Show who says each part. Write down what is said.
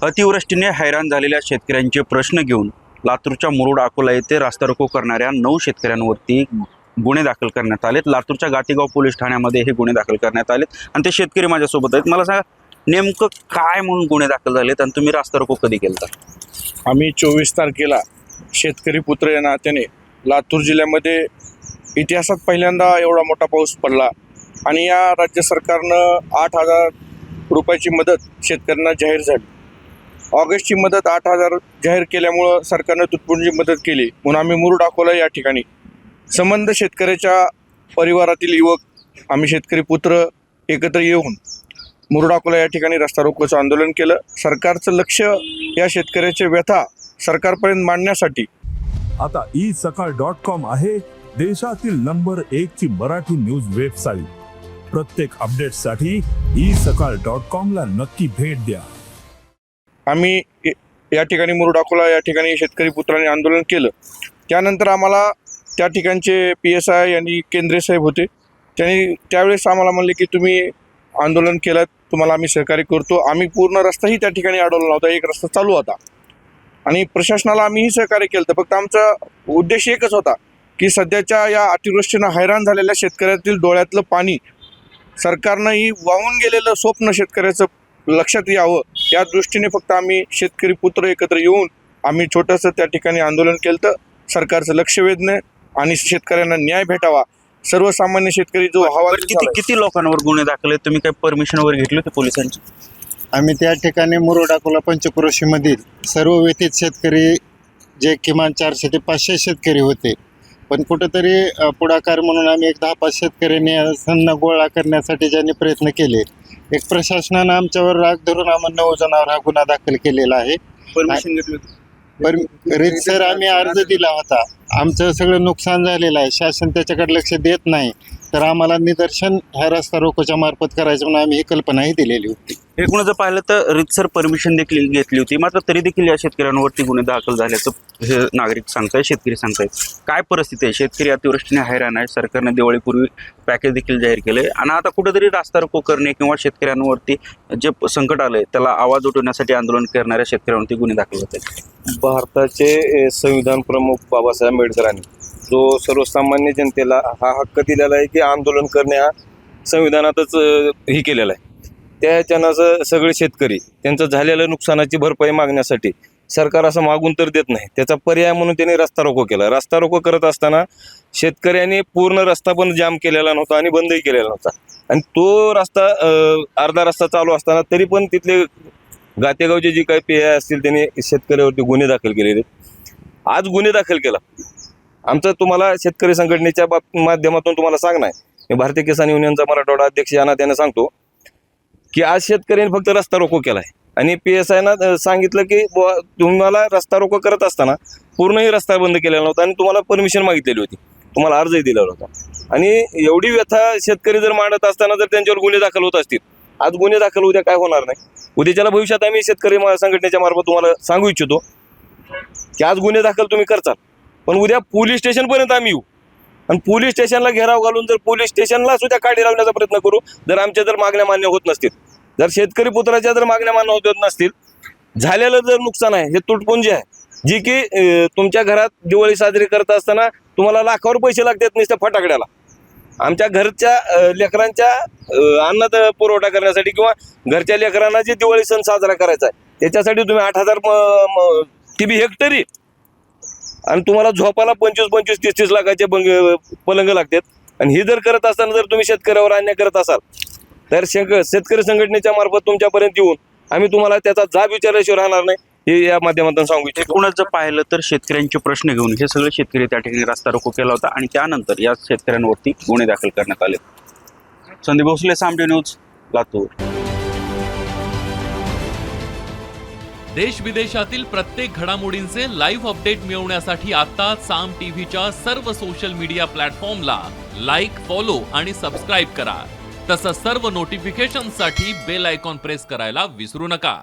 Speaker 1: अतिवृष्टीने हैराण झालेल्या शेतकऱ्यांचे प्रश्न घेऊन लातूरच्या मुरुड अकोला येथे रास्ता रोको करणाऱ्या 9 शेतकऱ्यांवरती गुन्हे दाखल करण्यात आलेत। लातूरच्या गातेगाव पोलीस ठाण्यामध्ये हे गुन्हे दाखल करण्यात आलेत आणि ते शेतकरी माझ्यासोबत आहेत। मला सांगा नेमकं काय म्हणून गुन्हे दाखल झालेत आणि तुम्ही रास्ता रोको कधी केलता?
Speaker 2: आम्ही 24 तारखेला शेतकरी पुत्र या नात्याने लातूर जिल्ह्यामध्ये इतिहासात पहिल्यांदा एवढा मोठा पाऊस पडला आणि या राज्य सरकारनं 8,000 रुपयाची मदत शेतकऱ्यांना जाहीर झाली। ऑगस्टची मदत 8,000 जाहीर केल्यामुळं सरकारनं तुटपुंजी मदत केली म्हणून आम्ही मुरुड अकोला या ठिकाणी संबंध शेतकऱ्याच्या परिवारातील युवक आम्ही शेतकरी पुत्र एकत्र येऊन मुरुड अकोला या ठिकाणी रस्ता रोकोचं आंदोलन केलं। सरकारचं लक्ष या शेतकऱ्याचे व्यथा सरकारपर्यंत मांडण्यासाठी
Speaker 3: आता isakal.com आहे देशातील नंबर 1 ची मराठी न्यूज वेबसाईट। प्रत्येक अपडेटसाठी isakal.com ला नक्की भेट द्या।
Speaker 2: आम्ही या ठिकाणी मुरुड अकोला या ठिकाणी शेतकरी पुत्रांनी आंदोलन केलं। त्यानंतर आम्हाला त्या ठिकाणचे PSI यांनी केंद्रे साहेब होते, त्यांनी त्यावेळेस आम्हाला म्हणले की तुम्ही आंदोलन केलं, तुम्हाला आम्ही सहकार्य करतो। आम्ही पूर्ण रस्ताही त्या ठिकाणी अडवला नव्हता, एक रस्ता चालू होता आणि प्रशासनाला आम्हीही सहकार्य केलं। फक्त आमचा उद्देश एकच होता की सध्याच्या या अतिवृष्टीनं हैराण झालेल्या शेतकऱ्यातील डोळ्यातलं पाणी सरकारनंही वाहून गेलेलं स्वप्न शेतकऱ्याचं लक्षात यावं या दृष्टीने फक्त आम्ही शेतकरी पुत्र एकत्र येऊन आम्ही छोटंसं त्या ठिकाणी आंदोलन केलं। सरकारचं लक्ष वेधणे आणि शेतकऱ्यांना न्याय भेटावा, सर्वसामान्य शेतकरी जो हवा।
Speaker 1: किती लोकांवर गुन्हे दाखल आहेत? तुम्ही काय परमिशन वगैरे घेतली होती पोलिसांची?
Speaker 4: आम्ही त्या ठिकाणी मुरुड अकोला पंचक्रोशीमधील सर्व व्यथित शेतकरी जे किमान 400 ते 500 शेतकरी होते, पण कुठंतरी पुढाकार म्हणून आम्ही एक 10-5 शेतकऱ्यांनी सन्न गोळा करण्यासाठी ज्यांनी प्रयत्न केले, एक प्रशासनानं आमच्यावर राग धरून आम्हाला 9 जणांवर हा गुन्हा दाखल केलेला आहे।
Speaker 1: परमिशन घेतली होती?
Speaker 4: रीतसर आम्ही अर्ज दिला होता। आमचं सगळं नुकसान झालेलं आहे, शासन त्याच्याकडे लक्ष देत नाही, तर आम्हाला निदर्शन ह्या रस्ता रोकोच्या मार्फत करायचं म्हणून आम्ही ही कल्पनाही दिलेली होती।
Speaker 1: एकूण जर पाहिलं तर रीतसर परमिशन देखील घेतली होती, मात्र तरी देखील या शेतकऱ्यांवरती गुन्हे दाखल झाल्याचं हे नागरिक सांगतायत, शेतकरी सांगतायत। काय परिस्थिती आहे? शेतकरी अतिवृष्टीने हैराण आहे। सरकारने दिवाळीपूर्वी पॅकेज देखील जाहीर केले आणि आता कुठेतरी रास्ता रोको करणे किंवा शेतकऱ्यांवरती जे संकट आलंय त्याला आवाज उठवण्यासाठी आंदोलन करणाऱ्या शेतकऱ्यांवरती गुन्हे दाखल होत आहेत।
Speaker 5: भारताचे संविधान प्रमुख बाबासाहेब आंबेडकरांनी जो सर्वसामान्य जनतेला हा हक्क दिलेला आहे की आंदोलन करणे हा संविधानातच ही केलेला आहे, त्याच्यानं सगळे शेतकरी त्यांचं झालेलं नुकसानाची भरपाई मागण्यासाठी सरकार असं मागून तर देत नाही, त्याचा पर्याय म्हणून त्यांनी रस्ता रोको केला। रस्ता रोको करत असताना शेतकऱ्यांनी पूर्ण रस्ता पण जाम केलेला नव्हता आणि बंदही केलेला नव्हता आणि तो रस्ता अर्धा रस्ता चालू असताना तरी पण तिथले गातेगावचे जे काही PI असतील त्यांनी शेतकऱ्यावरती गुन्हे दाखल केलेले। आज गुन्हे दाखल केला आमचं तुम्हाला शेतकरी संघटनेच्या माध्यमातून तुम्हाला सांगणं आहे, मी भारतीय किसान युनियनचा मराठवाडा अध्यक्ष यांना त्यांना सांगतो की आज शेतकऱ्यांनी फक्त रस्ता रोको केला आहे आणि PSI ना सांगितलं की तुम्हाला रस्ता रोको करत असताना पूर्णही रस्ता बंद केलेला नव्हता आणि तुम्हाला परमिशन मागितलेली होती, तुम्हाला अर्जही दिलेला होता आणि एवढी व्यथा शेतकरी जर मांडत असताना जर त्यांच्यावर गुन्हे दाखल होत असतील, आज गुन्हे दाखल उद्या काय होणार नाही, उद्याच्याला भविष्यात आम्ही शेतकरी संघटनेच्या मार्फत तुम्हाला सांगू इच्छितो की आज गुन्हे दाखल तुम्ही करचाल, पण उद्या पोलीस स्टेशनपर्यंत आम्ही येऊ आणि पोलीस स्टेशनला घेराव घालून जर पोलीस स्टेशनला सुद्धा काढी लावण्याचा प्रयत्न करू जर आमच्या जर मागण्या मान्य होत नसतील, जर शेतकरी पुत्राच्या जर मागण्या मान्य होत नसतील, झालेलं जर नुकसान आहे हे तुटपुंजी आहे जी की तुमच्या घरात दिवाळी साजरी करत असताना तुम्हाला लाखावर पैसे लागतात नुसत्या फटाकड्याला, आमच्या घरच्या लेकरांच्या अन्न पुरवठा करण्यासाठी किंवा घरच्या लेकरांना जे दिवाळी सण साजरा करायचा आहे त्याच्यासाठी तुम्ही 8,000 TB हेक्टरी आणि तुम्हाला झोपाला 25-30 लाखाचे पलंग लागतात आणि हे जर करत असताना जर तुम्ही शेतकऱ्यावर अन्याय करत असाल तर शेतकरी संघटनेच्या मार्फत तुमच्यापर्यंत येऊन आम्ही तुम्हाला त्याचा जाब विचारल्याशिवाय राहणार नाही, हे या माध्यमातून सांगू इच्छितो।
Speaker 1: एकूणच जर पाहिलं तर शेतकऱ्यांचे प्रश्न घेऊन हे सगळे शेतकरी त्या ठिकाणी रास्ता रोको केला होता आणि त्यानंतर या शेतकऱ्यांवरती गुन्हे दाखल करण्यात आले। संदीप भोसले, साम न्यूज, लातूर।
Speaker 6: देश विदेशातील प्रत्येक घडामोडींचे लाईव्ह अपडेट मिळवण्यासाठी आता साम टीव्हीच्या सर्व सोशल मीडिया प्लॅटफॉर्मला लाईक, फॉलो आणि सबस्क्राईब करा। तसंच सर्व नोटिफिकेशनसाठी बेल आयकॉन प्रेस करायला विसरू नका।